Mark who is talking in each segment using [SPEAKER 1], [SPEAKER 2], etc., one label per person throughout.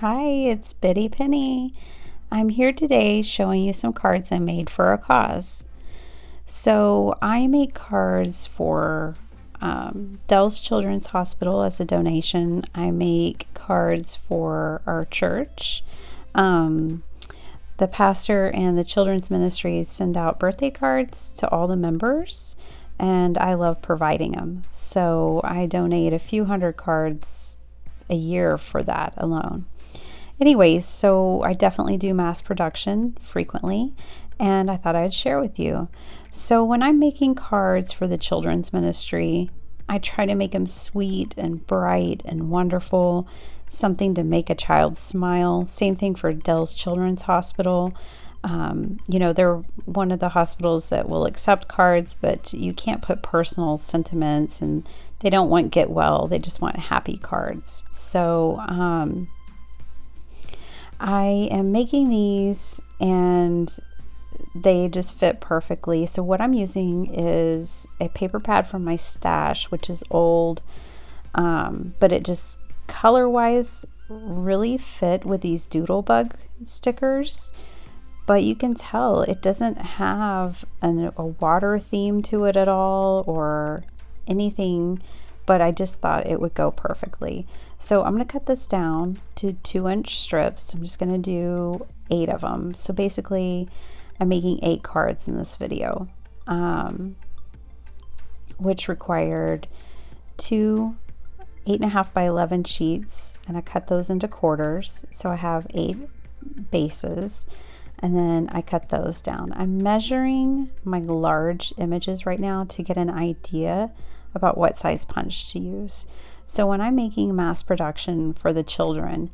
[SPEAKER 1] Hi, it's Biddy Penny. I'm here today showing you some cards I made for a cause. So I make cards for Dell's Children's Hospital as a donation. I make cards for our church. The pastor and the children's ministry send out birthday cards to all the members, and I love providing them. So I donate a few hundred cards a year for that alone. Anyways, so I definitely do mass production frequently, and I thought I'd share with you. So when I'm making cards for the children's ministry, I try to make them sweet and bright and wonderful, something to make a child smile. Same thing for Dell's Children's Hospital. They're one of the hospitals that will accept cards, but you can't put personal sentiments, and they don't want get well. They just want happy cards. So I am making these and they just fit perfectly. So what I'm using is a paper pad from my stash, which is old, but it just color-wise really fit with these Doodlebug stickers. But you can tell it doesn't have a water theme to it at all or anything, but I just thought it would go perfectly. So I'm going to cut this down to 2-inch strips. I'm just going to do 8 of them. So basically I'm making 8 cards in this video, which required 2 8.5 by 11 sheets, and I cut those into quarters. So I have 8 bases, and then I cut those down. I'm measuring my large images right now to get an idea about what size punch to use. So when I'm making mass production for the children,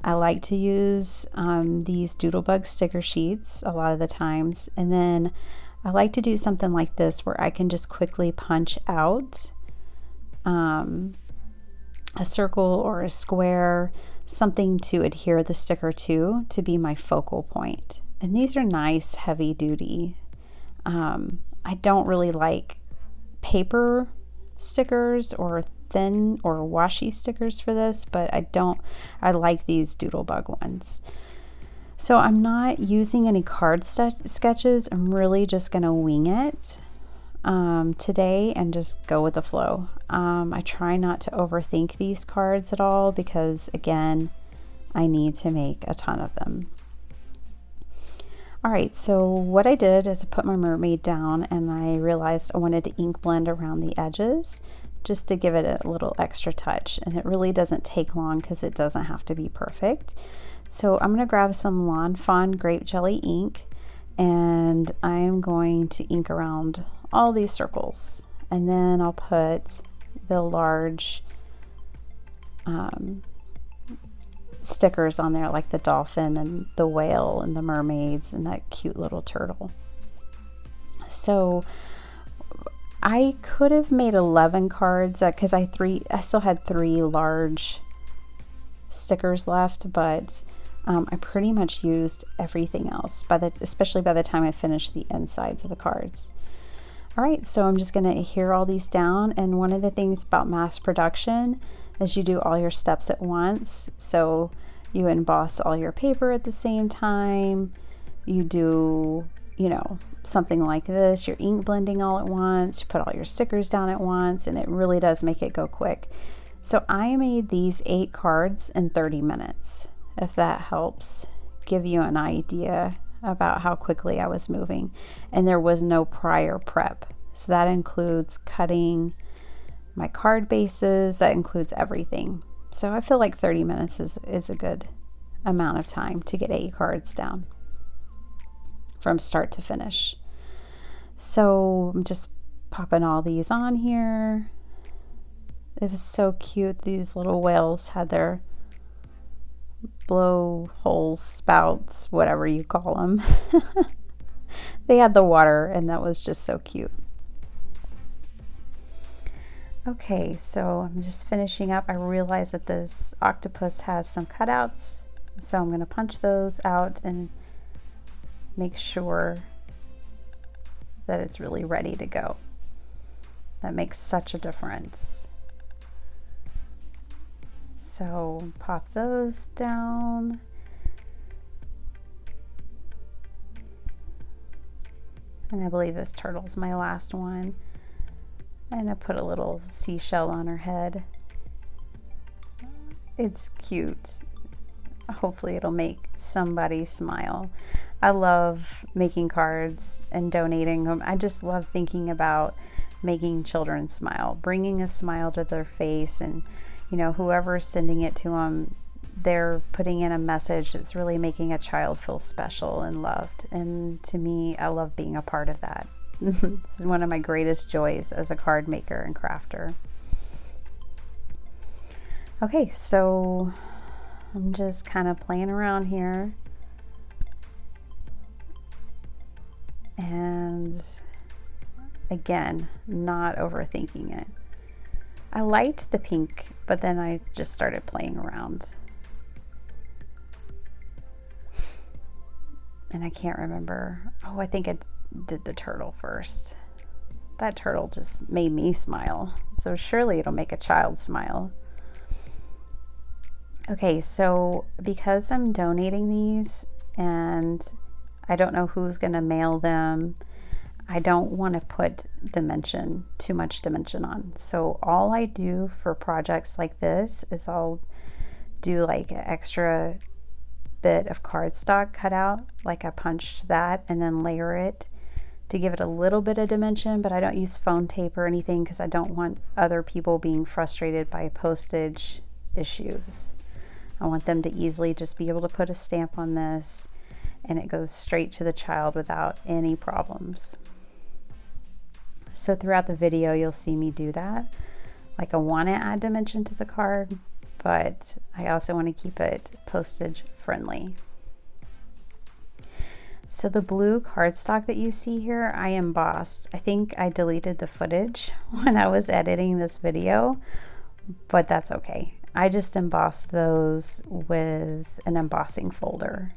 [SPEAKER 1] I like to use these Doodlebug sticker sheets a lot of the times, and then I like to do something like this where I can just quickly punch out a circle or a square, something to adhere the sticker to be my focal point. And these are nice, heavy duty. I don't really like paper stickers or thin or washi stickers for this, but I like these Doodlebug ones. So I'm not using any card sketches. I'm really just gonna wing it today and just go with the flow. I try not to overthink these cards at all because, again, I need to make a ton of them. All right, so what I did is I put my mermaid down and I realized I wanted to ink blend around the edges just to give it a little extra touch. And it really doesn't take long because it doesn't have to be perfect. So I'm gonna grab some Lawn Fawn grape jelly ink, and I'm going to ink around all these circles. And then I'll put the large stickers on there, like the dolphin and the whale and the mermaids and that cute little turtle. So I could have made 11 cards because I still had 3 large stickers left, but I pretty much used everything else especially by the time I finished the insides of the cards. All right, so I'm just going to adhere all these down, and one of the things about mass production is you do all your steps at once. So you emboss all your paper at the same time. You do, something like this. You're ink blending all at once. You put all your stickers down at once, and it really does make it go quick. So I made these 8 cards in 30 minutes, if that helps give you an idea about how quickly I was moving. And there was no prior prep. So that includes cutting my card bases, that includes everything. So I feel like 30 minutes is a good amount of time to get 8 cards down from start to finish. So I'm just popping all these on here. It was so cute. These little whales had their blowholes, spouts, whatever you call them. They had the water, and that was just so cute. Okay, so I'm just finishing up. I realize that this octopus has some cutouts, so I'm going to punch those out and make sure that it's really ready to go. That makes such a difference. So pop those down. And I believe this turtle's my last one. And I put a little seashell on her head. It's cute. Hopefully it'll make somebody smile. I love making cards and donating them. I just love thinking about making children smile, bringing a smile to their face, and you know, whoever's sending it to them, they're putting in a message that's really making a child feel special and loved. And to me, I love being a part of that. It's one of my greatest joys as a card maker and crafter. Okay, so I'm just kind of playing around here. And again, not overthinking it. I liked the pink, but then I just started playing around. And I can't remember. Oh, I think I did the turtle first. That turtle just made me smile. So surely it'll make a child smile. Okay, so because I'm donating these and I don't know who's going to mail them, I don't want to put too much dimension on. So all I do for projects like this is I'll do like an extra bit of cardstock cut out, like I punched that and then layer it to give it a little bit of dimension, but I don't use phone tape or anything because I don't want other people being frustrated by postage issues. I want them to easily just be able to put a stamp on this and it goes straight to the child without any problems. So throughout the video, you'll see me do that. Like I want to add dimension to the card, but I also want to keep it postage friendly. So the blue cardstock that you see here, I embossed. I think I deleted the footage when I was editing this video, but that's okay. I just embossed those with an embossing folder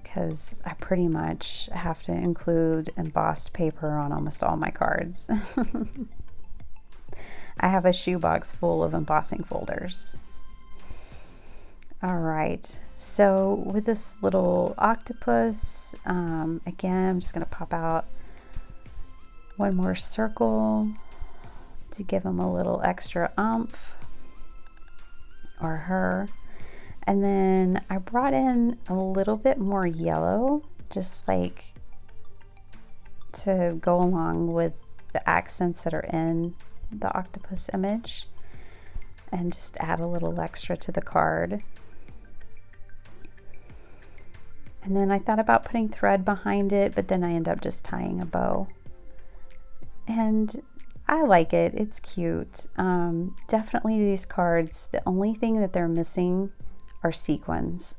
[SPEAKER 1] because I pretty much have to include embossed paper on almost all my cards. I have a shoebox full of embossing folders. All right, so with this little octopus, again, I'm just gonna pop out one more circle to give him a little extra oomph, or her. And then I brought in a little bit more yellow, just like to go along with the accents that are in the octopus image, and just add a little extra to the card. And then I thought about putting thread behind it, but then I end up just tying a bow. And I like it, it's cute. Definitely these cards, the only thing that they're missing are sequins.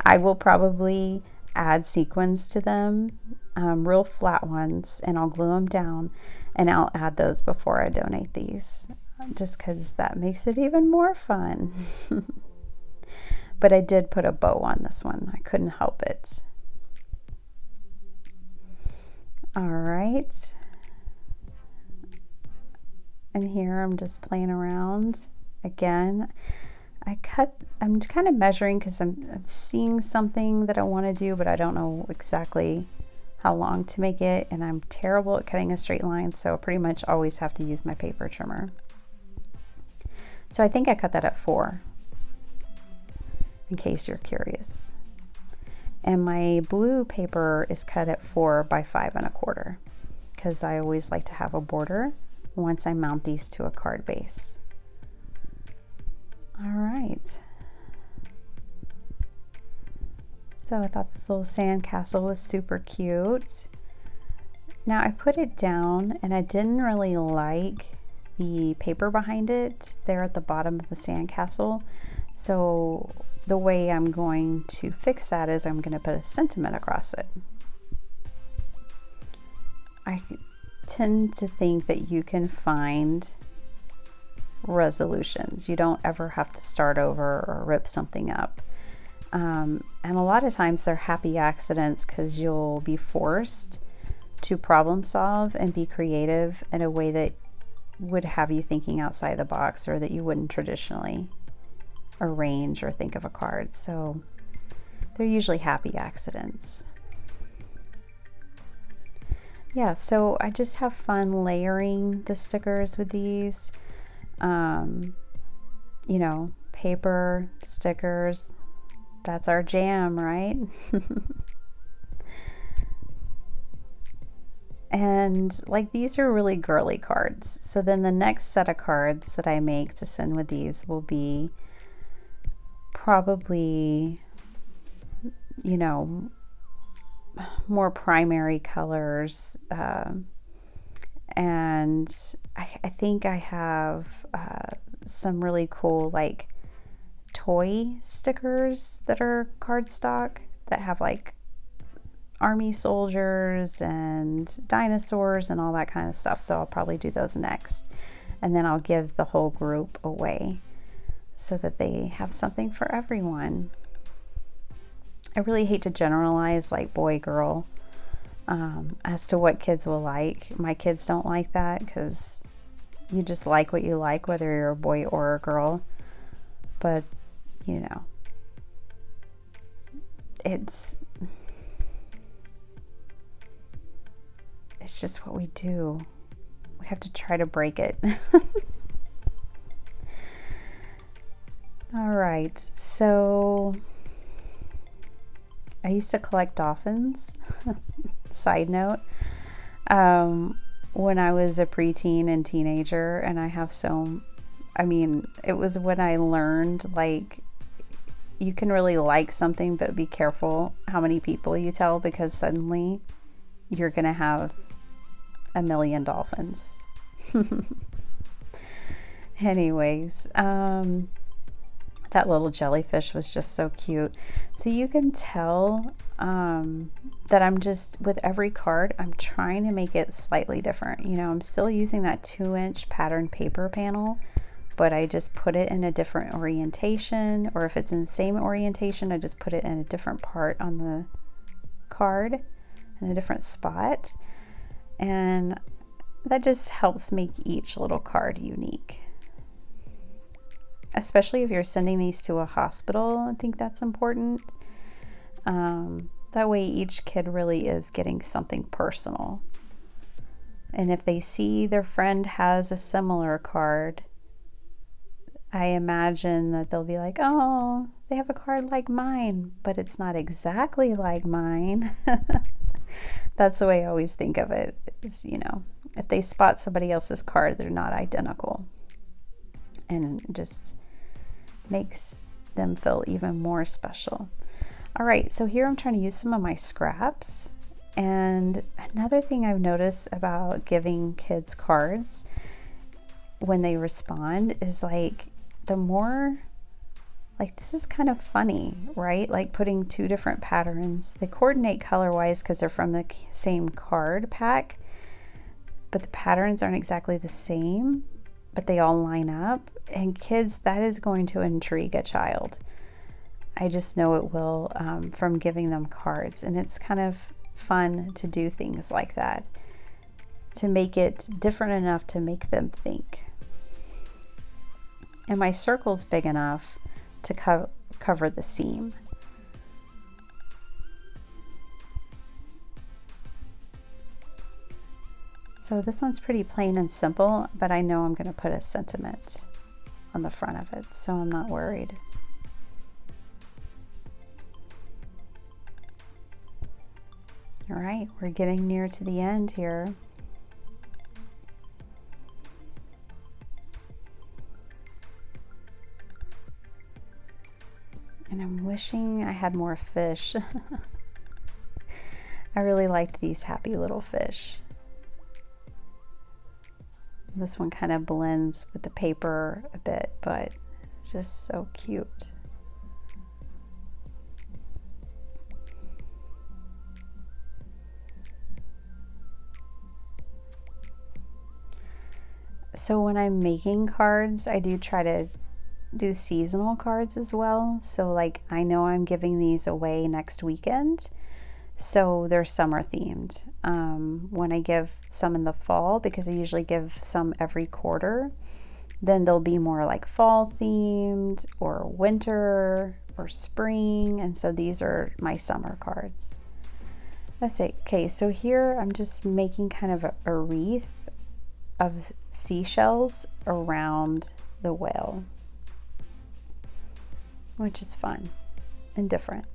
[SPEAKER 1] I will probably add sequins to them, real flat ones, and I'll glue them down, and I'll add those before I donate these, just because that makes it even more fun. But I did put a bow on this one. I couldn't help it. All right. And here I'm just playing around. Again, I'm kind of measuring because I'm seeing something that I want to do, but I don't know exactly how long to make it. And I'm terrible at cutting a straight line, so I pretty much always have to use my paper trimmer. So I think I cut that at 4. In case you're curious. And my blue paper is cut at 4 by 5 1/4 because I always like to have a border once I mount these to a card base. All right. So I thought this little sand castle was super cute. Now I put it down and I didn't really like the paper behind it there at the bottom of the sand castle. So the way I'm going to fix that is I'm going to put a sentiment across it. I tend to think that you can find resolutions. You don't ever have to start over or rip something up. And a lot of times they're happy accidents because you'll be forced to problem solve and be creative in a way that would have you thinking outside the box, or that you wouldn't traditionally arrange or think of a card. So they're usually happy accidents. Yeah, so I just have fun layering the stickers with these. You know, paper, stickers, that's our jam, right? And like, these are really girly cards. So then the next set of cards that I make to send with these will be probably, you know, more primary colors. And I think I have some really cool like toy stickers that are cardstock that have like army soldiers and dinosaurs and all that kind of stuff. So I'll probably do those next. And then I'll give the whole group away so that they have something for everyone. I really hate to generalize like boy, girl, as to what kids will like. My kids don't like that, because you just like what you like, whether you're a boy or a girl. But, you know, it's just what we do. We have to try to break it. All right, so I used to collect dolphins. Side note, when I was a preteen and teenager, and I have it was when I learned, like, you can really like something, but be careful how many people you tell, because suddenly you're gonna have a million dolphins. Anyways, that little jellyfish was just so cute. So you can tell that I'm just, with every card, I'm trying to make it slightly different. You know, I'm still using that 2-inch pattern paper panel, but I just put it in a different orientation, or if it's in the same orientation, I just put it in a different part on the card, in a different spot. And that just helps make each little card unique. Especially if you're sending these to a hospital, I think that's important. That way each kid really is getting something personal. And if they see their friend has a similar card, I imagine that they'll be like, oh, they have a card like mine, but it's not exactly like mine. That's the way I always think of it, is, you know, if they spot somebody else's card, they're not identical. And it just makes them feel even more special. All right, so here I'm trying to use some of my scraps. And another thing I've noticed about giving kids cards when they respond is like, the more, like, this is kind of funny, right? Like putting two different patterns. They coordinate color-wise because they're from the same card pack, but the patterns aren't exactly the same, but they all line up. And kids, that is going to intrigue a child. I just know it will, from giving them cards. And it's kind of fun to do things like that, to make it different enough to make them think. And my circle's big enough to cover the seam. So this one's pretty plain and simple, but I know I'm going to put a sentiment on the front of it, so I'm not worried. All right, we're getting near to the end here. And I'm wishing I had more fish. I really liked these happy little fish. This one kind of blends with the paper a bit, but just so cute. So when I'm making cards, I do try to do seasonal cards as well. So like, I know I'm giving these away next weekend. So they're summer themed. When I give some in the fall, because I usually give some every quarter, then they'll be more like fall themed or winter or spring. And so these are my summer cards. Let's see. Okay, so here I'm just making kind of a wreath of seashells around the whale, which is fun and different.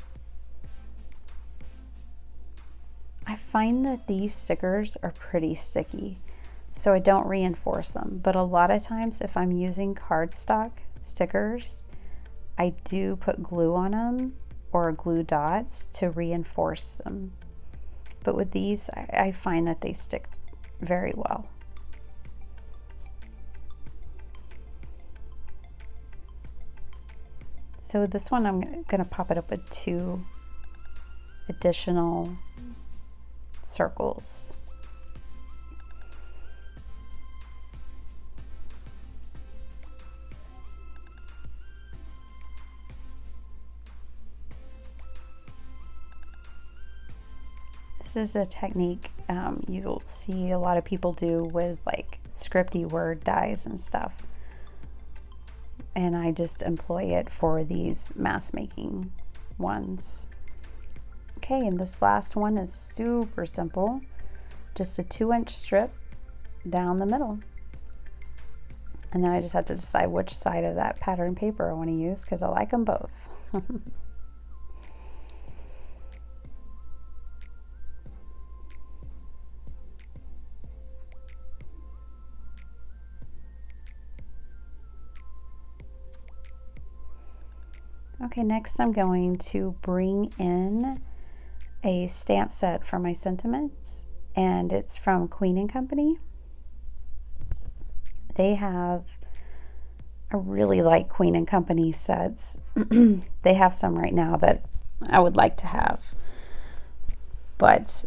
[SPEAKER 1] I find that these stickers are pretty sticky, so I don't reinforce them. But a lot of times if I'm using cardstock stickers, I do put glue on them or glue dots to reinforce them. But with these, I find that they stick very well. So with this one, I'm going to pop it up with 2 additional circles. This is a technique you'll see a lot of people do with like scripty word dies and stuff. And I just employ it for these mask making ones. Okay, and this last one is super simple. Just a 2-inch strip down the middle. And then I just have to decide which side of that pattern paper I want to use because I like them both. Okay, next I'm going to bring in a stamp set for my sentiments, and it's from Queen & Company. They have, I really like Queen & Company sets. They have some right now that I would like to have, but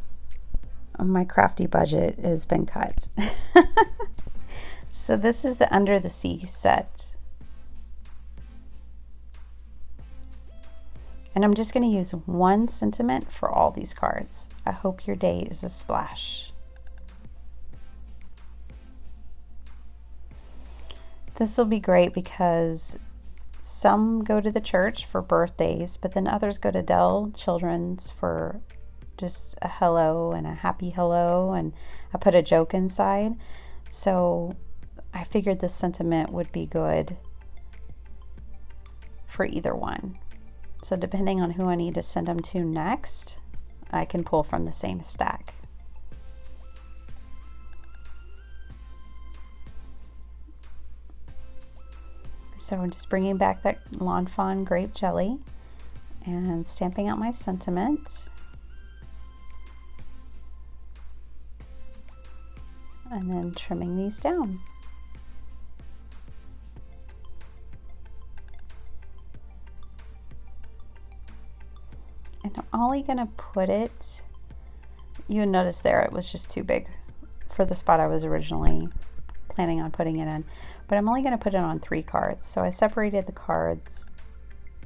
[SPEAKER 1] my crafty budget has been cut. So this is the Under the Sea set. And I'm just going to use 1 sentiment for all these cards. I hope your day is a splash. This will be great because some go to the church for birthdays, but then others go to Dell Children's for just a hello and a happy hello, and I put a joke inside. So I figured this sentiment would be good for either one. So depending on who I need to send them to next, I can pull from the same stack. So I'm just bringing back that Lawn Fawn grape jelly and stamping out my sentiment. And then trimming these down. And I'm only going to put it, you notice there it was just too big for the spot I was originally planning on putting it in. But I'm only going to put it on 3 cards. So I separated the cards,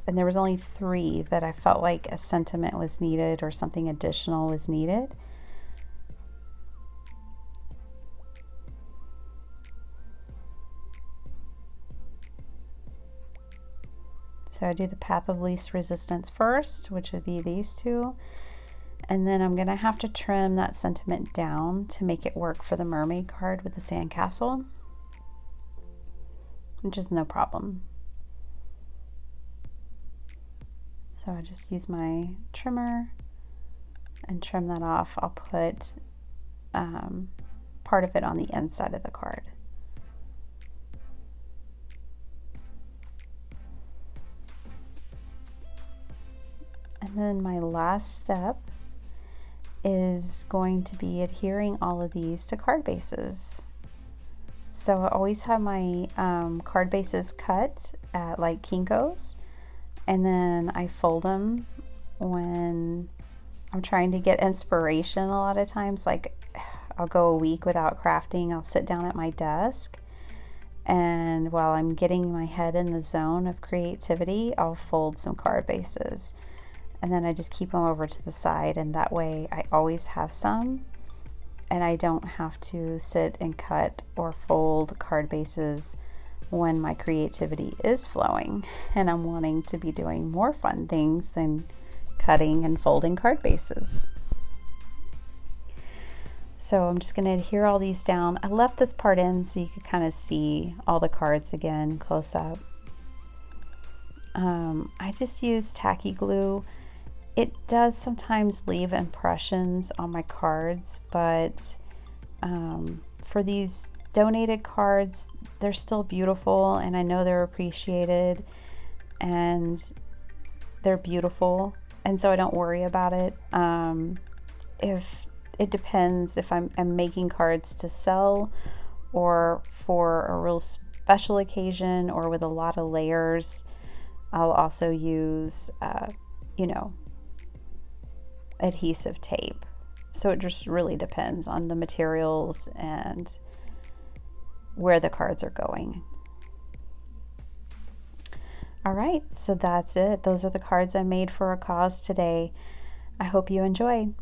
[SPEAKER 1] and there was only 3 that I felt like a sentiment was needed or something additional was needed. So I do the path of least resistance first, which would be these 2. And then I'm going to have to trim that sentiment down to make it work for the mermaid card with the sandcastle, which is no problem. So I just use my trimmer and trim that off. I'll put part of it on the inside of the card. And then my last step is going to be adhering all of these to card bases. So I always have my card bases cut at like Kinko's, and then I fold them when I'm trying to get inspiration. A lot of times, like I'll go a week without crafting, I'll sit down at my desk, and while I'm getting my head in the zone of creativity, I'll fold some card bases. and then I just keep them over to the side, and that way I always have some, and I don't have to sit and cut or fold card bases when my creativity is flowing and I'm wanting to be doing more fun things than cutting and folding card bases. So I'm just going to adhere all these down. I left this part in so you could kind of see all the cards again close up. I just use tacky glue. It does sometimes leave impressions on my cards, but for these donated cards, they're still beautiful, and I know they're appreciated, and they're beautiful, and so I don't worry about it. If it depends if I'm making cards to sell or for a real special occasion or with a lot of layers, I'll also use, adhesive tape. So it just really depends on the materials and where the cards are going. All right, so that's it. Those are the cards I made for a cause today. I hope you enjoyed.